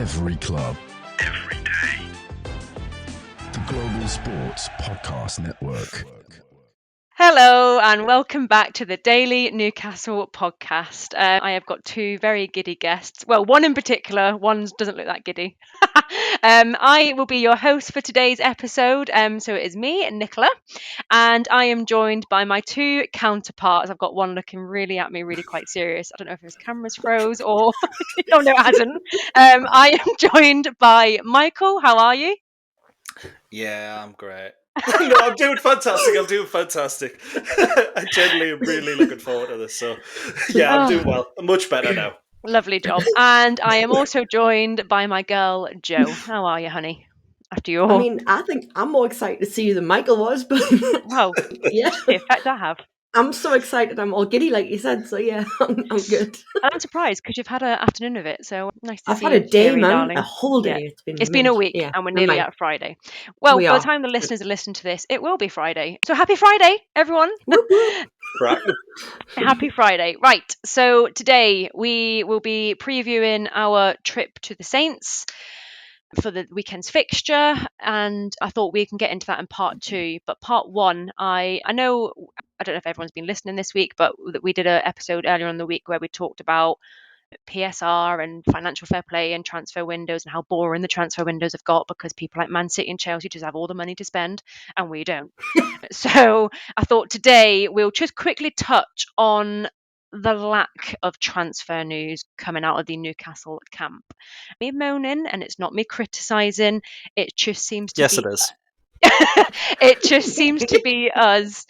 Every club. Every day. The Global Sports Podcast Network. Hello and welcome back to the Daily Newcastle podcast. I have got two very giddy guests. Well, one in particular, one doesn't look that giddy. I will be your host for today's episode. So it is me, Nicola, and I am joined by my two counterparts. I've got one looking really at me, really quite serious. I don't know if his camera's froze or... Oh, no, it hasn't. I am joined by Michael. How are you? Yeah, I'm great. No, I'm doing fantastic. I genuinely am really looking forward to this. So, yeah, I'm doing well. I'm much better now. Lovely job. And I am also joined by my girl, Jo. How are you, honey? After your... I think I'm more excited to see you than Michael was, but Well, yeah, the effect I have. I'm so excited. I'm all giddy, like you said. So yeah, I'm good. I'm surprised because you've had an afternoon of it. So nice to I've see had you. a day, Sherry, man. darling. A whole day. Yeah. It's been a week, and we're nearly at Friday. Well, by the time the listeners listen to this, it will be Friday. So happy Friday, everyone. Happy Friday. Right. So today we will be previewing our trip to the Saints for the weekend's fixture, and I thought we can get into that in part two. But part one, I know, I don't know if everyone's been listening this week, but we did an episode earlier in the week where we talked about PSR and financial fair play and transfer windows and how boring the transfer windows have got because people like Man City and Chelsea just have all the money to spend and we don't. So I thought today we'll just quickly touch on the lack of transfer news coming out of the Newcastle camp. Me moaning, and it's not me criticising. It just seems to be... Yes, it is. It just seems to be us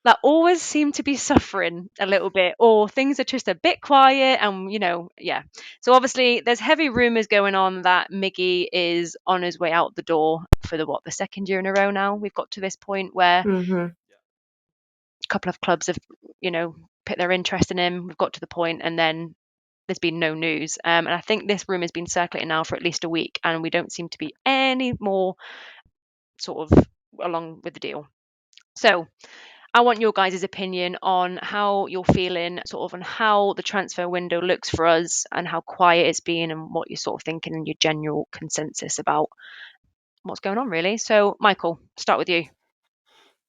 that always seem to be suffering a little bit, or things are just a bit quiet, and yeah. So obviously there's heavy rumours going on that Miggy is on his way out the door for the second year in a row now. We've got to this point where a couple of clubs have, put their interest in him. We've got to the point, and then there's been no news. And I think this rumour has been circulating now for at least a week, and we don't seem to be any more sort of along with the deal. So I want your guys' opinion on how you're feeling, sort of on how the transfer window looks for us and how quiet it's been and what you're sort of thinking and your general consensus about what's going on, really. So, Michael, start with you.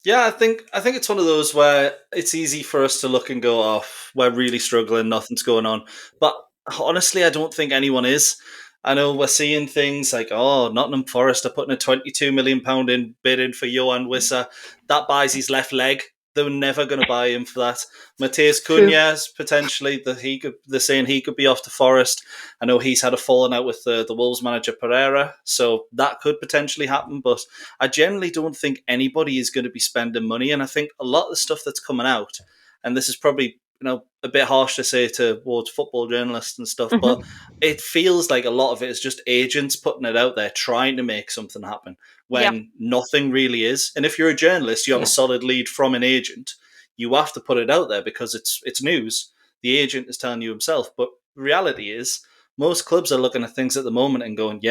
Yeah, I think it's one of those where it's easy for us to look and go, "Oh, we're really struggling, nothing's going on." But honestly, I don't think anyone is. I know we're seeing things like, Nottingham Forest are putting a £22 million in bid in for Johan Wissa. That buys his left leg. They're never going to buy him for that. Mateus Cunha's potentially, they're saying he could be off to Forest. I know he's had a falling out with the Wolves manager Pereira, so that could potentially happen. But I generally don't think anybody is going to be spending money. And I think a lot of the stuff that's coming out, and this is probably a bit harsh to say towards football journalists and stuff, but it feels like a lot of it is just agents putting it out there, trying to make something happen when nothing really is. And if you're a journalist, you have a solid lead from an agent, you have to put it out there because it's news. The agent is telling you himself. But the reality is most clubs are looking at things at the moment and going,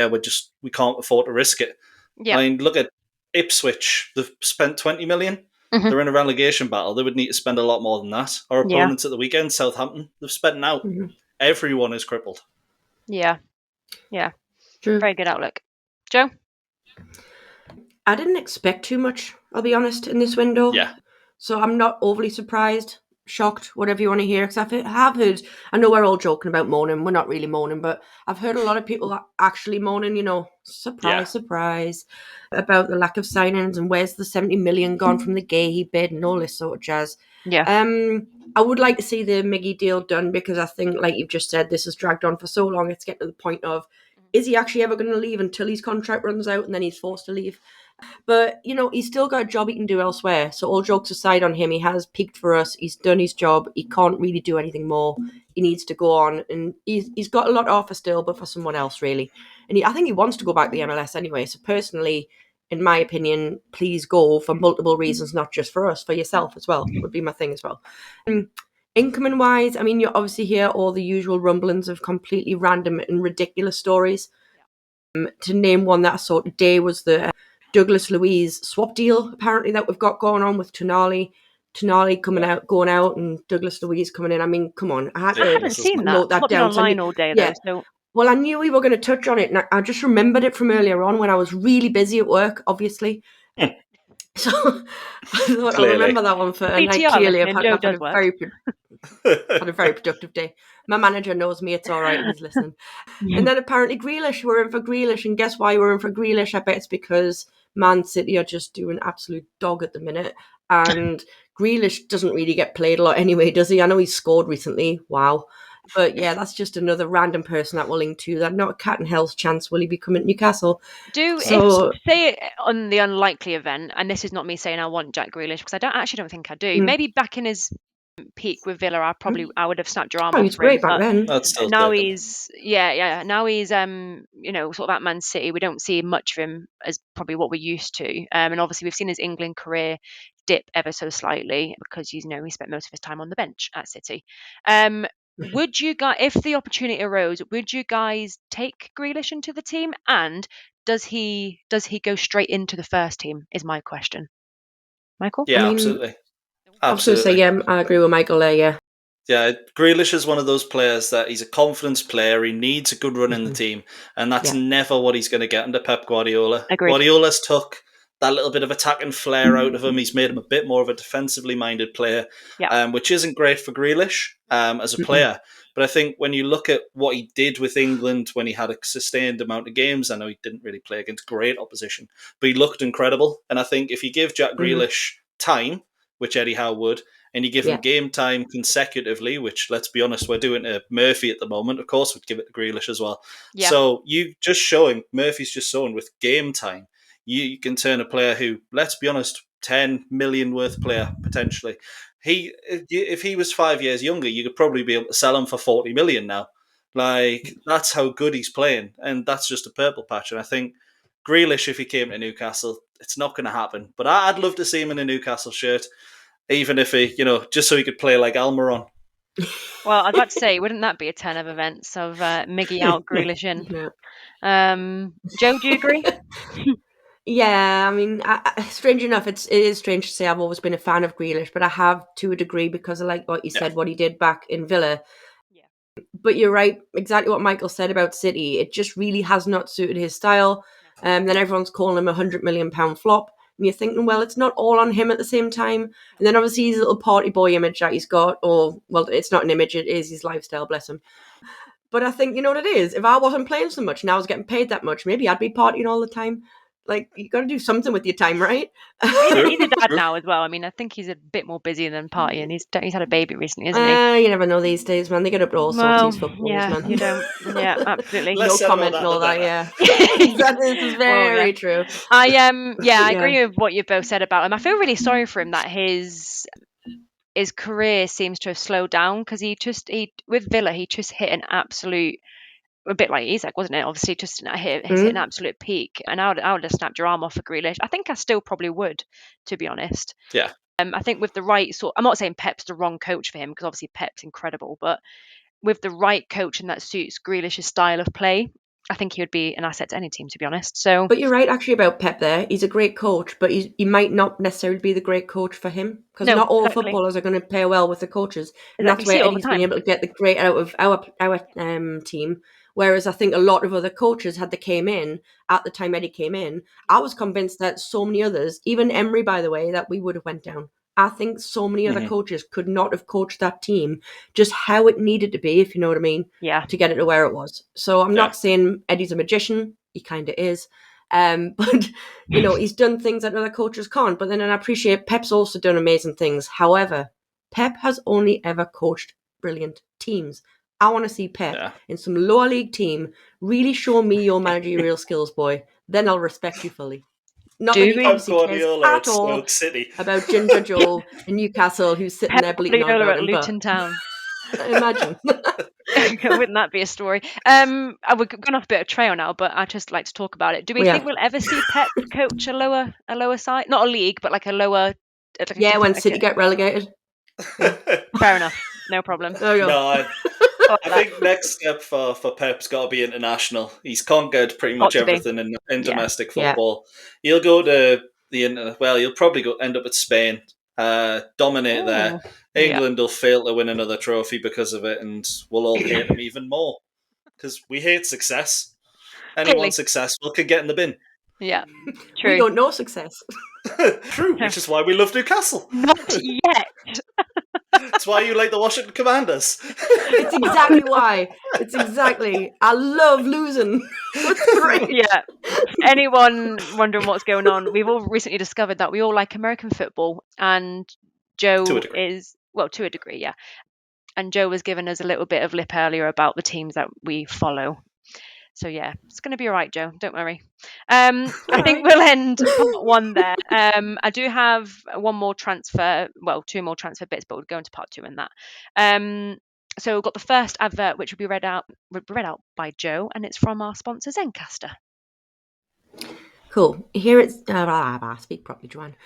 we can't afford to risk it. I mean, look at Ipswich. They've spent 20 million. They're in a relegation battle. They would need to spend a lot more than that. Our opponents at the weekend, Southampton, they've spent out. Everyone is crippled. Yeah. True. Very good outlook. Jo? I didn't expect too much, I'll be honest, in this window. Yeah. So I'm not overly surprised, shocked, whatever you want to hear, because I have heard, I know we're all joking about moaning, we're not really moaning, but I've heard a lot of people actually moaning, surprise, about the lack of signings and where's the 70 million gone from the Gahey bid and all this sort of jazz. Yeah. I would like to see the Miggy deal done because I think, like you've just said, this has dragged on for so long, it's getting to the point of, is he actually ever going to leave until his contract runs out and then he's forced to leave? But, he's still got a job he can do elsewhere. So all jokes aside on him, he has peaked for us. He's done his job. He can't really do anything more. He needs to go on. And he's got a lot to offer still, but for someone else, really. And I think he wants to go back to the MLS anyway. So personally, in my opinion, please go for multiple reasons, not just for us, for yourself as well, would be my thing as well. Incoming-wise, I mean, you obviously hear all the usual rumblings of completely random and ridiculous stories. To name one that I saw today was the Douglas Luiz swap deal, apparently, that we've got going on with Tonali going out, and Douglas Luiz coming in. I mean, come on. I hadn't seen that. I've been online all day, though. So Well, I knew we were going to touch on it, and I just remembered it from earlier on when I was really busy at work, obviously. So I thought I'll remember that one for, and clearly I've had a very productive day. My manager knows me; it's all right. He's listening. And then apparently Grealish, we're in for Grealish, and guess why we're in for Grealish? I bet it's because Man City are just doing absolute dog at the minute, and Grealish doesn't really get played a lot anyway, does he? I know he's scored recently. Wow. But yeah, that's just another random person that we'll link to. That not a cat in hell's chance will he become at Newcastle. Say on the unlikely event, and this is not me saying I want Jack Grealish because I don't think I do. Maybe back in his peak with Villa, I would have snapped your arm off. He's great back then. Now he's now he's sort of at Man City. We don't see much of him as probably what we're used to. And obviously we've seen his England career dip ever so slightly because he spent most of his time on the bench at City. Would you guys, if the opportunity arose, would you guys take Grealish into the team? And does he go straight into the first team? Is my question. Michael? Yeah, absolutely. I was going to say, yeah, I agree with Michael there, yeah. Yeah, Grealish is one of those players that he's a confidence player. He needs a good run in the team, and that's never what he's going to get under Pep Guardiola. Agreed. Guardiola's took that little bit of attacking flair out of him. He's made him a bit more of a defensively minded player, which isn't great for Grealish as a player. But I think when you look at what he did with England when he had a sustained amount of games, I know he didn't really play against great opposition, but he looked incredible. And I think if you give Jack Grealish time, which Eddie Howe would, and you give him game time consecutively, which, let's be honest, we're doing to Murphy at the moment. Of course, we'd give it to Grealish as well. Yeah. So Murphy's just showing with game time, you can turn a player who, let's be honest, 10 million worth player, potentially. If he was 5 years younger, you could probably be able to sell him for 40 million now. Like, that's how good he's playing. And that's just a purple patch. And I think Grealish, if he came to Newcastle, it's not going to happen. But I'd love to see him in a Newcastle shirt, even if he, just so he could play like Almiron. Well, I'd like to say, wouldn't that be a 10 of events of Miggy out, Grealish in? Joe, do you agree? Yeah, I mean, strange enough, it is strange to say I've always been a fan of Grealish, but I have to a degree because I like what you said, what he did back in Villa. Yeah. But you're right, exactly what Michael said about City. It just really has not suited his style. Then everyone's calling him £100 million flop. And you're thinking, well, it's not all on him at the same time. And then obviously his little party boy image that he's got, it's not an image, it is his lifestyle, bless him. But I think, you know what it is? If I wasn't playing so much and I was getting paid that much, maybe I'd be partying all the time. Like, you got to do something with your time, right? He's a dad now as well. I mean, I think he's a bit more busy than partying. He's had a baby recently, isn't he? You never know these days, man. They get up to all sorts of these footballers, man. You don't. Yeah, absolutely. No comment and all that, yeah. This is very true. I agree with what you both said about him. I feel really sorry for him that his career seems to have slowed down because with Villa, he just hit an absolute, a bit like Isak, wasn't it? Obviously, just hit an absolute peak. And I would have snapped your arm off for Grealish. I think I still probably would, to be honest. Yeah. I think with the right sort, I'm not saying Pep's the wrong coach for him because obviously Pep's incredible, but with the right coach and that suits Grealish's style of play, I think he would be an asset to any team, to be honest. So, but you're right actually about Pep there. He's a great coach, but he might not necessarily be the great coach for him because not all footballers are going to pair well with the coaches, and that's where Eddie's been able to get the great out of our team. Whereas I think a lot of other coaches, had they came in at the time Eddie came in, I was convinced that so many others, even Emery, by the way, that we would have went down. I think so many other coaches could not have coached that team just how it needed to be, if you know what I mean, to get it to where it was. So I'm not saying Eddie's a magician. He kind of is. But, he's done things that other coaches can't. But then I appreciate Pep's also done amazing things. However, Pep has only ever coached brilliant teams. I want to see Pep in some lower league team really show me your managerial skills, boy. Then I'll respect you fully. Not that he obviously cares at all about Ginger Joe in Newcastle who's sitting there bleating on about him. Luton Town. Imagine. Wouldn't that be a story? We're going off a bit of trail now, but I'd just like to talk about it. Do we think we'll ever see Pep coach a lower side? Not a league, but like a lower... when City get relegated. Fair enough. No problem. I think next step for Pep's got to be international. He's conquered pretty much everything in domestic football. He'll go to he'll probably end up at Spain, dominate there. England will fail to win another trophy because of it, and we'll all hate him even more. because we hate success. Clearly. Anyone successful could get in the bin. Yeah, true. We don't know success. True, which is why we love Newcastle. Not yet. That's why you like the Washington Commanders. It's exactly why. It's exactly. I love losing. It's great. Yeah. Anyone wondering what's going on? We've all recently discovered that we all like American football, and Joe To a degree. is, well, to a degree, yeah. And Joe was giving us a little bit of lip earlier about the teams that we follow. So yeah, it's going to be all right, Joe. Don't worry. I think we'll end part one there. I do have one more transfer, well, two more transfer bits, but we'll go into part two in that. So we've got the first advert, which will be read out by Joe, and it's from our sponsor Zencastr. Cool. Here it's. Speak properly, Joanne.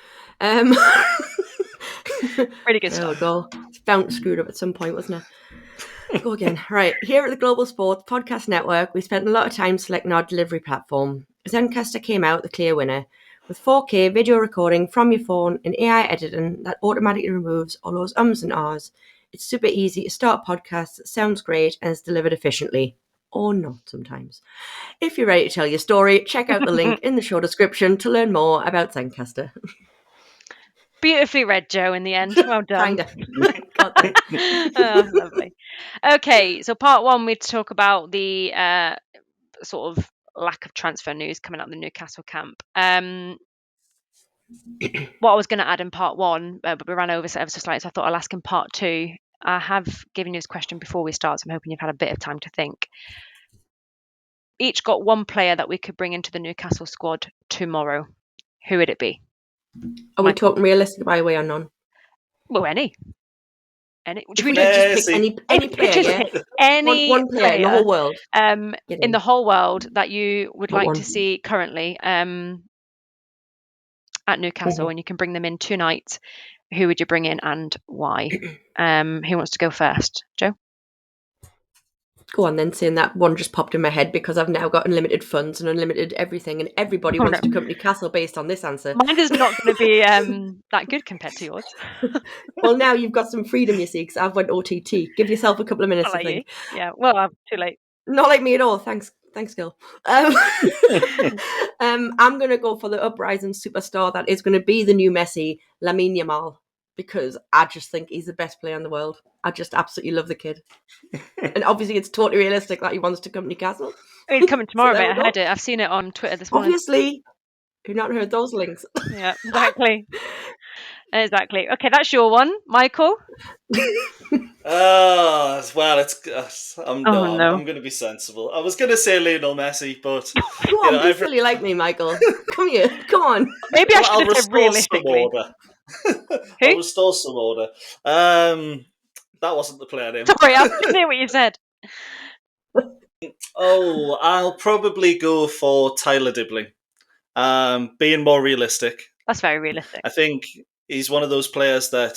Really good stuff. Go. Fountain screwed up at some point, wasn't it? Go again. Right. Here at the Global Sports Podcast Network, we spent a lot of time selecting our delivery platform. Zencastr came out the clear winner with 4K video recording from your phone and AI editing that automatically removes all those ums and ahs. It's super easy to start podcasts, it sounds great, and it's delivered efficiently. Or not sometimes. If you're ready to tell your story, check out the link in the show description to learn more about Zencastr. Beautifully read, Joe, in the end. Well done. Kinda. Got that. Oh, lovely. Okay, so part one, we talk about the sort of lack of transfer news coming out of the Newcastle camp. What I was going to add in part one, but we ran over ever so slightly, so I thought I'll ask in part two. I have given you this question before we start, so I'm hoping you've had a bit of time to think. Each got one player that we could bring into the Newcastle squad tomorrow. Who would it be? Are we talking realistic, by the way, or none? Well, any. Should we just pick any player? Just Yeah? pick any one player in the whole world. In the whole world that you would Not like one. to see currently at Newcastle, and you can bring them in tonight. Who would you bring in and why? Who wants to go first? Joe? Go on then, saying that one just popped in my head because I've now got unlimited funds and unlimited everything, and everybody wants to come to Newcastle based on this answer. Mine is not going to be that good compared to yours. Well, now you've got some freedom, you see, because I've went OTT. Give yourself a couple of minutes to think. You. Yeah, well, I'm too late. Not like me at all. Thanks, Gil. I'm going to go for the uprising superstar that is going to be the new Messi, Lamine Yamal, because I just think he's the best player in the world. I just absolutely love the kid. And obviously it's totally realistic that he wants to come to Newcastle. He's coming tomorrow, So mate. I heard it. I've seen it on Twitter this morning. Obviously, you've not heard those links. Yeah, exactly. Exactly. Okay, that's your one. Michael? Well, I'm going to be sensible. I was going to say Lionel Messi, but Come on, be silly like me, Michael. Come here, come on. Maybe I should have said realistically. I'll restore some order. That wasn't the player name. Sorry, I didn't hear what you said. Oh, I'll probably go for Tyler Dibbling. Being more realistic. That's very realistic. I think he's one of those players that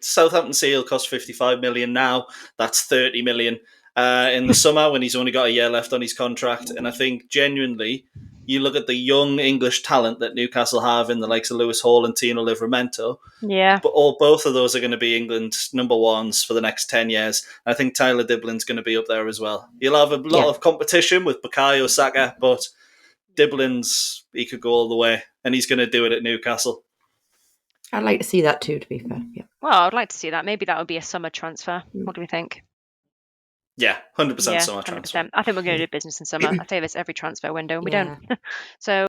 Southampton say he'll cost 55 million now. That's 30 million in the summer when he's only got a year left on his contract. And I think genuinely, you look at the young English talent that Newcastle have in the likes of Lewis Hall and Tino Livramento. Yeah. But both of those are going to be England's number ones for the next 10 years. I think Tyler Dibbling's going to be up there as well. You'll have a lot of competition with Bukayo Saka, but Dibbling's, he could go all the way, and he's going to do it at Newcastle. I'd like to see that too, to be fair. Yeah. Well, I'd like to see that. Maybe that would be a summer transfer. What do we think? Yeah, 100% summer transfer. I think we're going to do business in summer. I say this every transfer window, and we don't. So,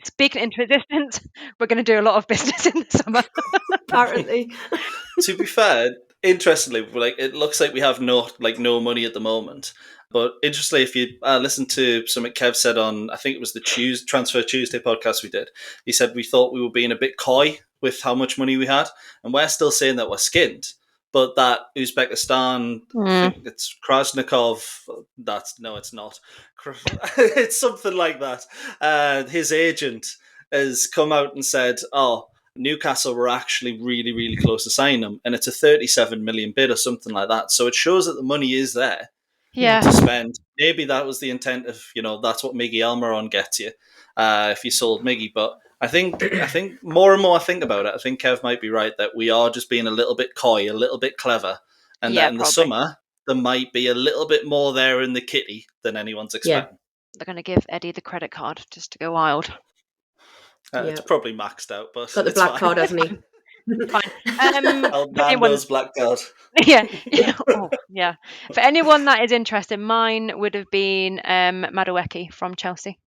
speaking into existence, we're going to do a lot of business in the summer. Apparently. To be fair, interestingly, it looks like we have no money at the moment. But interestingly, if you listen to something Kev said on, I think it was the Transfer Tuesday podcast we did, he said we thought we were being a bit coy with how much money we had, and we're still saying that we're skinned. But that Uzbekistan, I think it's Krasnikov, no, it's not. It's something like that. His agent has come out and said, Newcastle were actually really, really close to signing him, and it's a 37 million bid or something like that. So it shows that the money is there to spend. Maybe that was the intent of, that's what Miggy Almiron gets you if you sold Miggy. But I think more and more I think about it, I think Kev might be right that we are just being a little bit coy, a little bit clever, and that in the summer there might be a little bit more there in the kitty than anyone's expecting. They're going to give Eddie the credit card just to go wild. It's probably maxed out, but got the black card, hasn't he? Fine. Nando's black card. Yeah. Oh, yeah. For anyone that is interested, mine would have been Madueke from Chelsea.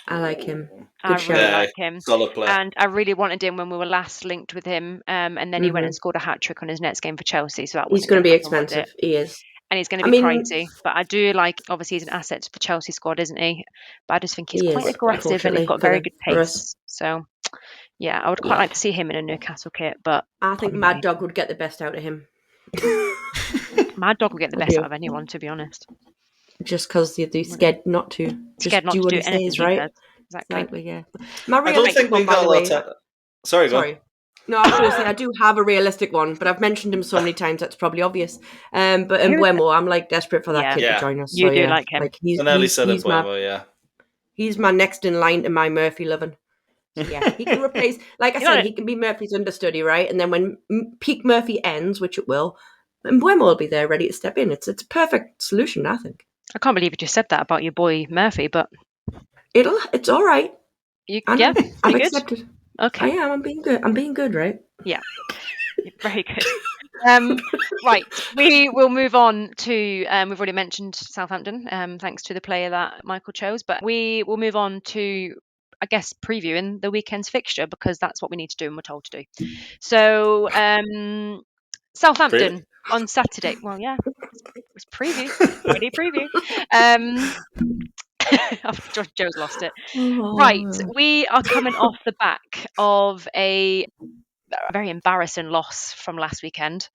I like him. I Good really shout. like him. Solid player. And I really wanted him when we were last linked with him. And then he went and scored a hat-trick on his next game for Chelsea. So that He's going to be expensive. He is. And he's going to be pricey. But I do like, obviously, he's an asset to the Chelsea squad, isn't he? But I just think he's quite aggressive and he's got very good pace. So, yeah, I would quite like to see him in a Newcastle kit. But I think Mad Dog would get the best out of him. Mad Dog would get the best out of anyone, to be honest. Just because they're scared not to. Scared not do to what do he anything says, right? Says. Exactly, yeah. I don't think we got a lot of... Sorry. No, I was going to say, I do have a realistic one, but I've mentioned him so many times that's probably obvious. But Mbeumo, I'm like desperate for that kid to join us. You do like him. Like, He's my next in line to my Murphy loving. So, yeah, he can replace, like I said, he can be Murphy's understudy, right? And then when peak Murphy ends, which it will, Mbeumo will be there ready to step in. It's a perfect solution, I think. I can't believe you just said that about your boy Murphy, but it's all right. I've accepted. Okay. I am. I'm being good, right? Yeah. Very good. Right. We will move on to, we've already mentioned Southampton, thanks to the player that Michael chose, but we will move on to, I guess, previewing the weekend's fixture because that's what we need to do and we're told to do. So, Southampton on Saturday. Well, yeah, it's preview. Ready preview. Joe's lost it. Right, we are coming off the back of a very embarrassing loss from last weekend,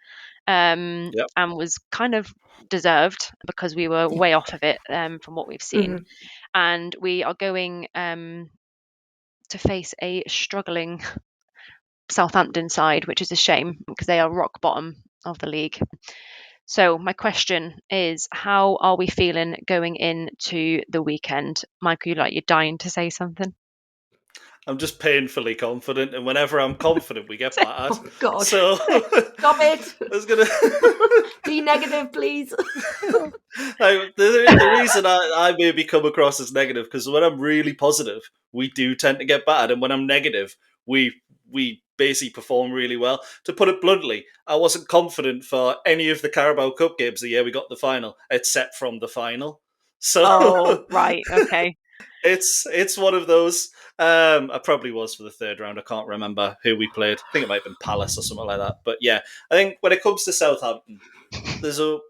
and was kind of deserved because we were way off of it from what we've seen, and we are going to face a struggling Southampton side, which is a shame because they are rock bottom of the league. So my question is, how are we feeling going into the weekend? Michael, you're dying to say something. I'm just painfully confident, and whenever I'm confident, we get battered. Oh, God. So stop it. I was gonna be negative, please. The reason I maybe come across as negative because when I'm really positive, we do tend to get battered, and when I'm negative, we basically perform really well. To put it bluntly, I wasn't confident for any of the Carabao Cup games the year we got the final, except from the final. So, right, okay. It's one of those. I probably was for the third round. I can't remember who we played. I think it might have been Palace or something like that. But yeah, I think when it comes to Southampton, I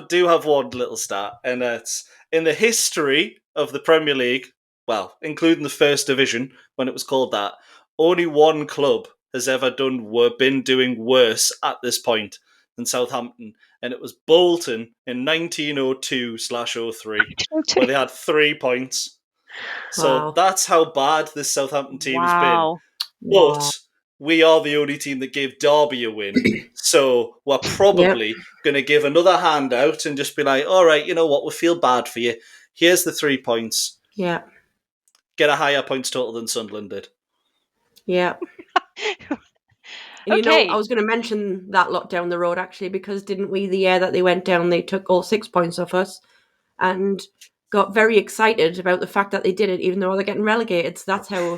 do have one little stat, and it's in the history of the Premier League, well, including the First Division when it was called that, only one club has ever been doing worse at this point than Southampton, and it was Bolton in 1902/03, where they had 3 points. So that's how bad this Southampton team has been. But we are the only team that gave Derby a win. So we're probably going to give another hand out and just be like, all right, you know what, we feel bad for you. Here's the 3 points. Yeah. Get a higher points total than Sunderland did. Yeah. You know, I was going to mention that lot down the road, actually, because didn't we, the year that they went down, they took all 6 points off us and got very excited about the fact that they did it, even though they're getting relegated. So that's how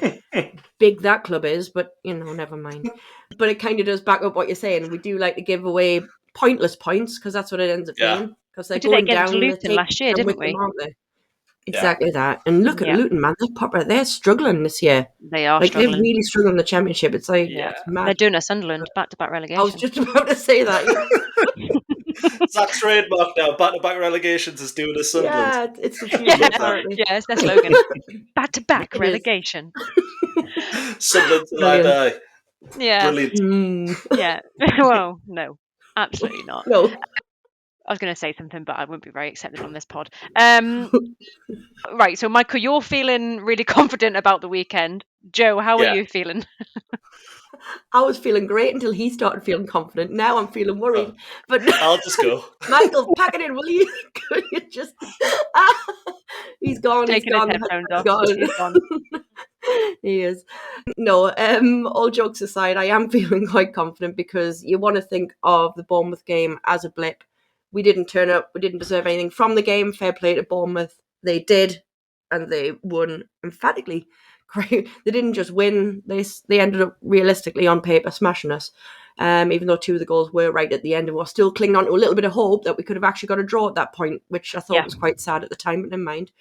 big that club is, but, you know, never mind. But it kind of does back up what you're saying. We do like to give away pointless points, because that's what it ends up being. Because they're going down Luton last year, didn't we? Exactly that. And look at Luton, man. They're struggling this year. They are struggling. They're really struggling in the Championship. It's like, it's mad. They're doing a Sunderland back-to-back relegation. I was just about to say that. Zach's trademark now. Back-to-back relegations is doing a Sunderland. Yeah, it's the future, apparently. Yeah, it's their slogan. Back-to-back relegation. Sunderland till I die. Yeah. Brilliant. Yeah. Well, no. Absolutely not. No. I was going to say something, but I wouldn't be very accepted on this pod. Right, so Michael, you're feeling really confident about the weekend. Joe, how are you feeling? I was feeling great until he started feeling confident. Now I'm feeling worried. But I'll just go. Michael, pack it in, will you? Could you just... He's gone. Taking his headphones off. He's gone. He is. No, all jokes aside, I am feeling quite confident because you want to think of the Bournemouth game as a blip. we didn't turn up. We didn't deserve anything from the game. Fair play to Bournemouth. They did, and they won emphatically. Great. They didn't just win. They ended up realistically on paper smashing us. Even though 2 of the goals were right at the end, and we're still clinging on to a little bit of hope that we could have actually got a draw at that point, which I thought was quite sad at the time, but never mind.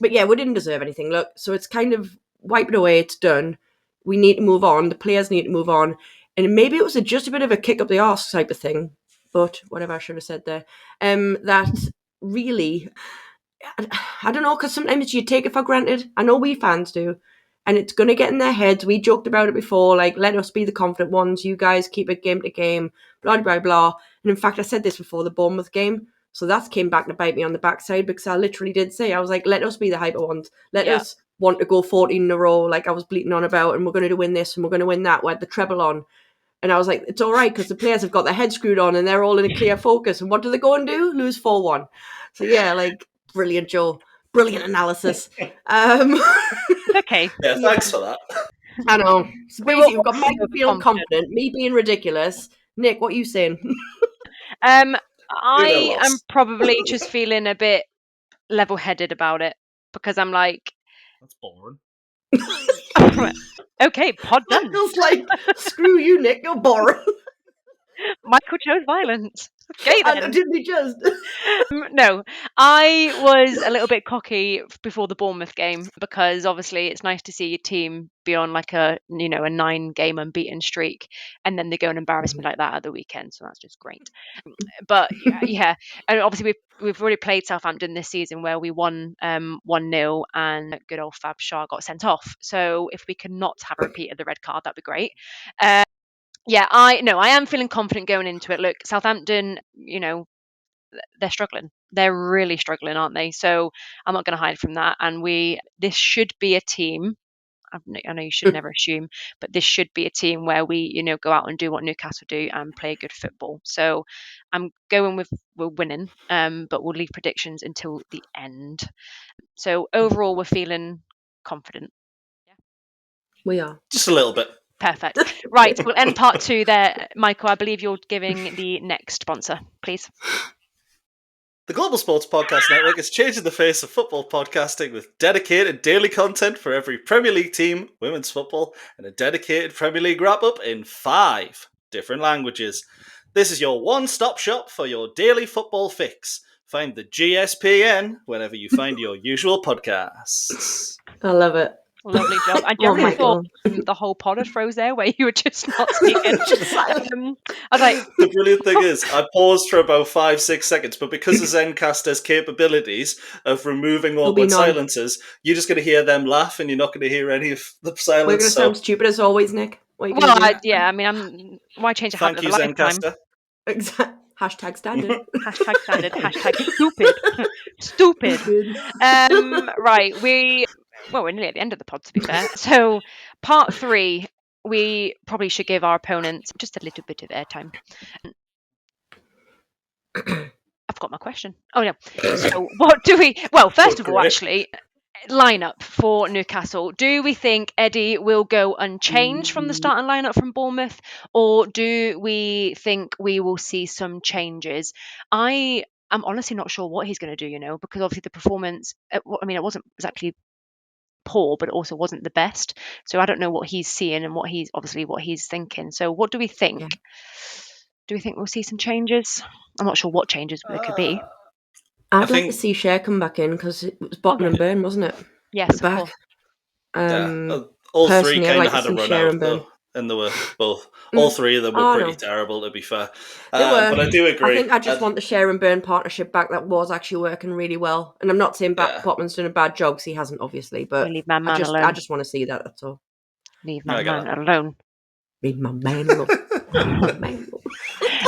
But yeah, we didn't deserve anything. Look, so it's kind of wipe it away. It's done. We need to move on. The players need to move on. And maybe it was just a bit of a kick up the arse type of thing, but whatever I should have said there. That really, I don't know, because sometimes you take it for granted. I know we fans do. And it's going to get in their heads. We joked about it before, like, let us be the confident ones. You guys keep it game to game, blah, blah, blah. And in fact, I said this before the Bournemouth game. So that came back to bite me on the backside, because I literally did say, I was like, let us be the hyper ones. Let us want to go 14 in a row, like I was bleating on about, and we're going to win this and we're going to win that. We had the treble on. And I was like, it's all right, because the players have got their head screwed on and they're all in a clear focus. And what do they go and do? Lose 4-1. So yeah, like, brilliant, Joe. Brilliant analysis. Okay. Yeah, thanks for that. I know. So basically, you've got Michael feeling confident, me being ridiculous. Nick, what are you saying? I am probably just feeling a bit level-headed about it, because I'm like, that's boring. Okay, pod done. Feels like, screw you, Nick, you're boring. Michael chose violence. Okay, then. Didn't he just? No, I was a little bit cocky before the Bournemouth game, because obviously it's nice to see your team be on like a 9-game unbeaten streak, and then they go and embarrass me like that at the weekend. So that's just great. But yeah, and obviously we've already played Southampton this season, where we won 1-0, and good old Fab Shah got sent off. So if we could not have a repeat of the red card, that'd be great. Yeah, I am feeling confident going into it. Look, Southampton, they're struggling. They're really struggling, aren't they? So I'm not going to hide from that. And this should be a team. I know you should never assume, but this should be a team where we, go out and do what Newcastle do and play good football. So I'm going with we're winning, but we'll leave predictions until the end. So overall, we're feeling confident. Yeah, we are just a little bit. Perfect. Right, we'll end part 2 there. Michael, I believe you're giving the next sponsor, please. The Global Sports Podcast Network is changing the face of football podcasting with dedicated daily content for every Premier League team, women's football, and a dedicated Premier League wrap-up in 5 different languages. This is your one-stop shop for your daily football fix. Find the GSPN whenever you find your usual podcasts. I love it. Lovely job. I generally thought the whole pod had froze there, where you were just not speaking. I was like, the brilliant thing is, I paused for about 5-6 seconds, but because of Zencastr's capabilities of removing awkward silences, you're just going to hear them laugh, and you're not going to hear any of the silence. We're going to sound stupid as always, Nick. Why change a habit of a lifetime? Zencastr. Exactly. Hashtag standard. Hashtag standard. Hashtag stupid. Stupid. Right. We're nearly at the end of the pod, to be fair. So, part 3, we probably should give our opponents just a little bit of airtime. I've got my question. Oh, no. So, what do we... Well, first of all, actually, lineup for Newcastle. Do we think Eddie will go unchanged from the starting lineup from Bournemouth, or do we think we will see some changes? I'm honestly not sure what he's going to do, because obviously the performance... it wasn't exactly poor, but it also wasn't the best. So I don't know what he's seeing and what he's thinking. So what do we think? Yeah. Do we think we'll see some changes? I'm not sure what changes there could be. I'd like to see Cher come back in, because it was Botman and Burn, wasn't it? Yes, back. All 3 kind of had a run out though, and they were both. All 3 of them were pretty terrible, to be fair. But I do agree. I think I just want the Cher and Burn partnership back. That was actually working really well. And I'm not saying Botman's done a bad job, because he hasn't, obviously. But leave my man alone. I just want to see that. That's all. Leave my man alone. Leave my man alone.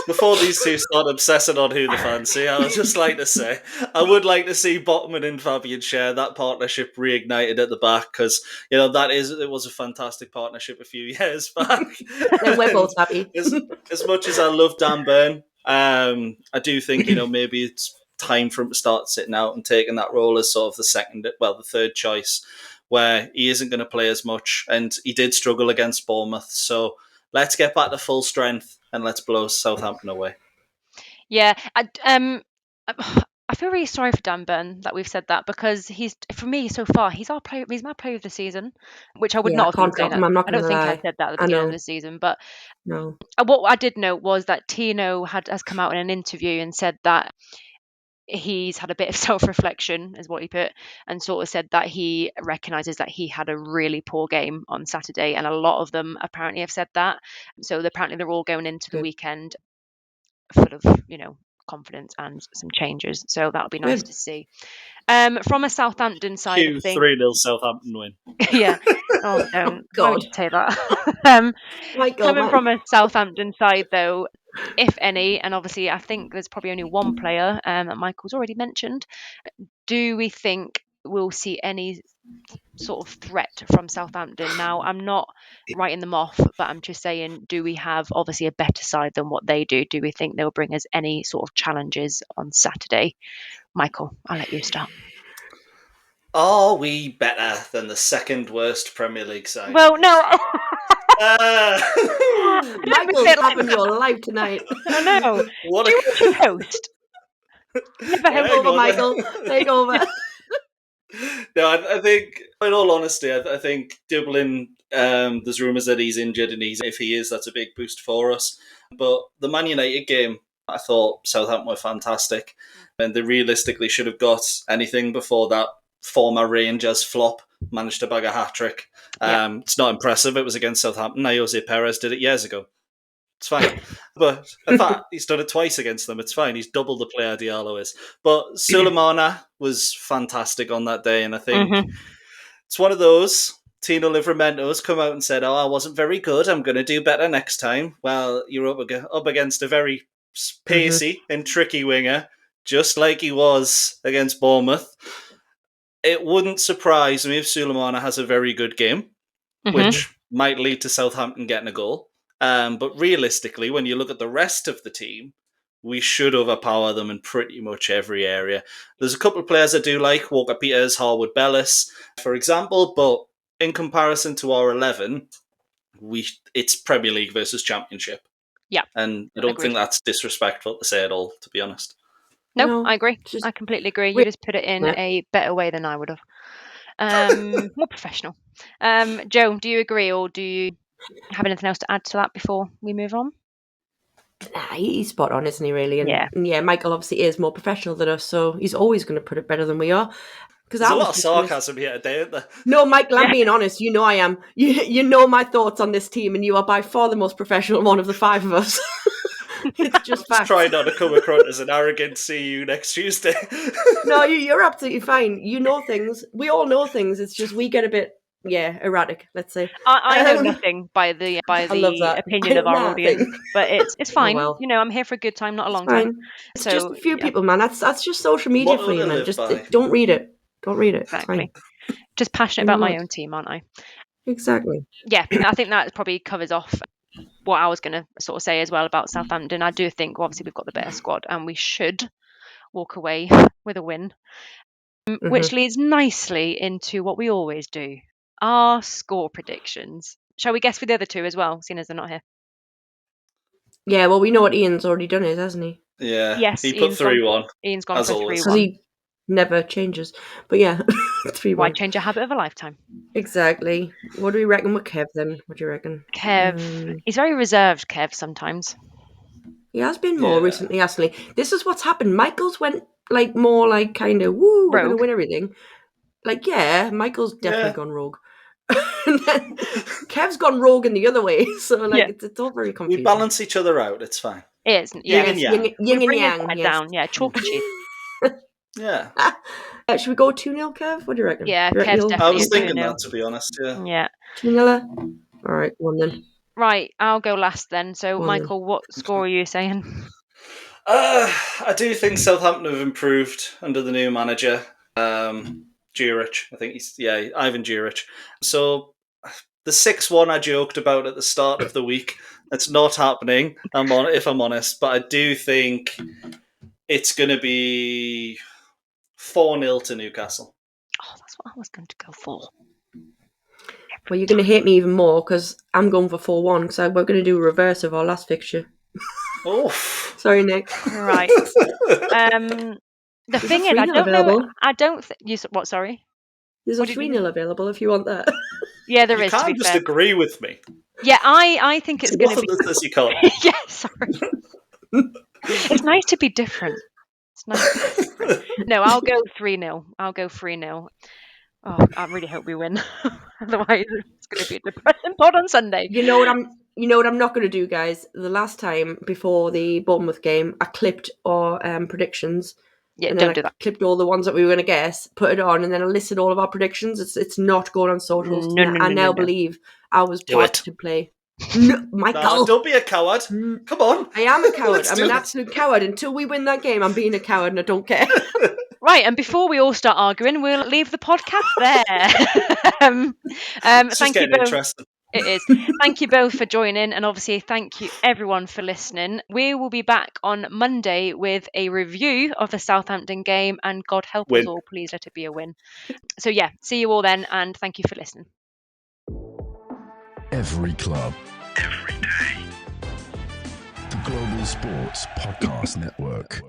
Before these 2 start obsessing on who the fancy, I would just like to say, I would like to see Botman and Fabian Cher, that partnership reignited at the back, because it was a fantastic partnership a few years back. We're both happy. As much as I love Dan Burn, I do think maybe it's time for him to start sitting out and taking that role as sort of the third choice, where he isn't going to play as much, and he did struggle against Bournemouth. So let's get back to full strength and let's blow Southampton away. Yeah, I feel really sorry for Dan Burn that we've said that, because for me so far he's my player of the season, which I would Yeah, not I have been can't saying. drop him. I'm not I going don't to think I lie. said that at the I beginning of know. the season, but No. what I did note was that Tino has come out in an interview and said that he's had a bit of self-reflection, is what he put, and sort of said that he recognises that he had a really poor game on Saturday, and a lot of them apparently have said that. So apparently they're all going into the Good. weekend full of, confidence and some changes. So that'll be nice Good. to see. From a Southampton side of things, 3-0 Southampton win. yeah. Oh, don't. Why would God. you say that? um, Michael, Coming man. from a Southampton side, though, if any, and obviously I think there's probably only one player that Michael's already mentioned. Do we think we'll see any sort of threat from Southampton? Now, I'm not writing them off, but I'm just saying, do we have obviously a better side than what they do? Do we think they'll bring us any sort of challenges on Saturday? Michael, I'll let you start. Are we better than the second worst Premier League side? Well, no. Michael's having your life tonight. I know. What Do you want to host? Never Hang host. Over, on. Michael. Take over. No, I think, in all honesty, I think Dublin, there's rumours that he's injured, and if he is, that's a big boost for us. But the Man United game, I thought Southampton were fantastic, and they realistically should have got anything before that former Rangers flop managed to bag a hat-trick. It's not impressive. It was against Southampton. Ayres Perez did it years ago. It's fine. But in fact, he's done it twice against them. It's fine. He's double the player Diallo is. But Sulemana was fantastic on that day, and I think it's one of those. Tino Livramento's come out and said, I wasn't very good. I'm going to do better next time. Well, you're up against a very pacey and tricky winger, just like he was against Bournemouth. It wouldn't surprise me if Sulemana has a very good game, which might lead to Southampton getting a goal. But realistically, when you look at the rest of the team, we should overpower them in pretty much every area. There's a couple of players I do like, Walker-Peters, Harwood Bellis, for example, but in comparison to our 11, it's Premier League versus Championship. Yeah. And I don't Agreed. think that's disrespectful to say at all, to be honest. No, I agree. I completely agree. You just put it in a better way than I would have. More professional. Joe, do you agree, or do you have anything else to add to that before we move on? He's spot on, isn't he, really? And yeah, Michael obviously is more professional than us, so he's always going to put it better than we are. There's a lot of sarcasm here today, isn't there? No, Michael, I'm being honest. You know I am. You know my thoughts on this team, and you are by far the most professional one of the five of us. It's just facts. Try not to come across as an arrogant see you next Tuesday. No, you're absolutely fine. You know things. We all know things. It's just we get a bit, erratic, let's say. I know nothing by the opinion of our audience, but it's fine. Oh, well. I'm here for a good time, not a long fine. time. It's just a few people, man. That's just social media for you, man. Just don't read it. Don't read it. Exactly. Just passionate about my own team, aren't I? Exactly. Yeah, I think that probably covers off what I was going to sort of say as well about Southampton. I do think, obviously, we've got the better squad, and we should walk away with a win, which leads nicely into what we always do, our score predictions. Shall we guess for the other two as well, seeing as they're not here? Yeah, well, we know what Ian's already done is, hasn't he? Yeah. Yes, He put 3-1. Ian's gone for 3-1. Because he never changes. But yeah, 3-1. Why change a habit of a lifetime? Exactly. What do we reckon with Kev then? What do you reckon? Kev, he's very reserved, Kev, sometimes. He has been more recently, hasn't he? This is what's happened. Michael's went more kind of, woo, we're going to win everything. Michael's definitely gone rogue. And then Kev's gone rogue in the other way. So it's all very confusing. We balance each other out. It's fine. It is. Yeah. Yin and yang. Down. Yeah, chalk and cheese. Yeah. Should we go 2-0, Kev? What do you reckon? Yeah, Kev's definitely I was thinking 2-0. that, to be honest. Yeah. 2-0? All right, one then. Right, I'll go last then. So, Michael, what score are you saying? I do think Southampton have improved under the new manager, Juric. I think Ivan Juric. So the 6-1 I joked about at the start of the week, it's not happening, if I'm honest. But I do think it's going to be 4-0 to Newcastle. Oh, that's what I was going to go for. Well, you're going to hate me even more because I'm going for 4-1 because we're going to do a reverse of our last fixture. Oh, Sorry, Nick. Right. The There's thing a is, I 3-0 don't know. available. I don't. What? Sorry. There's What a did you 3-0 available if you want that. Yeah, there You is. To be can't just fair. agree with me. Yeah, I think it's going Both to of be. us says you can't. Yeah, sorry. It's nice to be different. It's nice to be different. No, I'll go 3-0. I'll go 3-0. Oh, I really hope we win. Otherwise, it's going to be a depressing pod on Sunday. You know what I'm not going to do, guys? The last time before the Bournemouth game, I clipped our predictions. Yeah, and then don't do that. Clipped all the ones that we were going to guess, put it on, and then I listed all of our predictions. It's not going on socials. No, no, I no, now no. believe I was Do part it. to play. No, Michael. No, don't be a coward. Come on. I am a coward. Let's I'm do an this. absolute coward. Until we win that game, I'm being a coward and I don't care. Right, and before we all start arguing, we'll leave the podcast there. It's just Thank you getting both. interesting. It is. Thank you both for joining, and obviously thank you everyone for listening. We will be back on Monday with a review of the Southampton game, and God help us Win. all, please let it be a win. So yeah, see you all then, and thank you for listening. Every club, every day. The Global Sports Podcast Network.